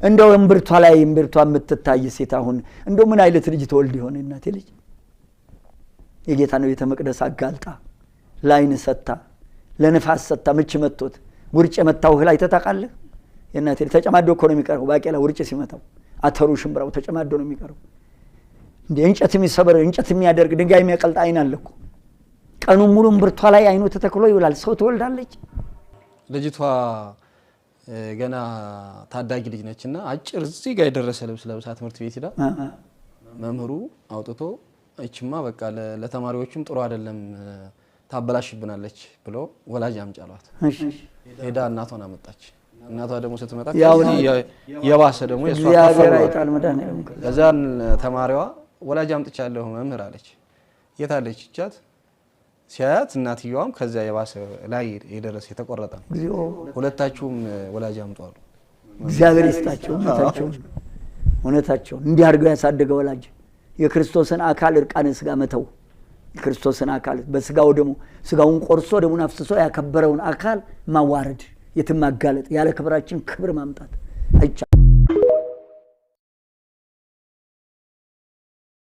እንደው እምብርቷ ላይ እምብርቷ የምትታይ ሴት አሁን እንደው ምን አይነት ልጅ ተወልድ ይሆን እናቴ ልጅ የጌታ ነው ቤተ መቅደስ አጋልጣ ላይን ሰጣ ለነፋስ ሰጣ ምች መጥቶት ውርጭ መታው ላይ ተታቃለህ የእናቴ ተጨማዶ እኮ ነው የሚቀርበው ባቄላ ውርጭ ሲመታው አተሩ ሽምብራው ተጨማዶ ነው የሚቀርበው እንደ እንጨት የሚሰበር እንጨት የሚያደርግ ድንጋይ የሚያቀልጥ አይን አለኩ ቀኑ ሙሉ እምብርቷ ላይ አይኑ ተተክሎ ይውላል ሰው ትወልዳለች ልጅቷ ገና ታዳጊ ልጅ ነችና አጭር እዚህ ጋር የደረሰ ልብስ ለብሳ ትምህርት ቤት ሄዳ መምህሩ አውጥቶ እቺማ በቃ ለተማሪዎችም ጥሩ አይደለም ታበላሽብናለች ብሎ ወላጅ አምጫሏት ሄዳ እናቷን አመጣች እናቷ ደግሞ ስትመጣ የባሰ ደግሞ የሷ አይጣል መዳን ከዛን ተማሪዋ ወላጅ አምጥቻለሁ መምህር አለች የታለች እቻት ሲያት እናትየዋም ከዛ የባሰ ላይ የደረሰ የተቆረጠ ሁለታችሁም ወላጅ አምጧሉ እግዚአብሔር ይስጣቸው እውነታቸው እንዲህ አድርገው ያሳደገ ወላጅ የክርስቶስን አካል እርቃነ ስጋ መተው የክርስቶስን አካል በስጋው ደሙ ስጋውን ቆርሶ ደሙን አፍስሶ ያከበረውን አካል ማዋረድ የትማጋለጥ ያለ ክብራችን ክብር ማምጣት አይቻ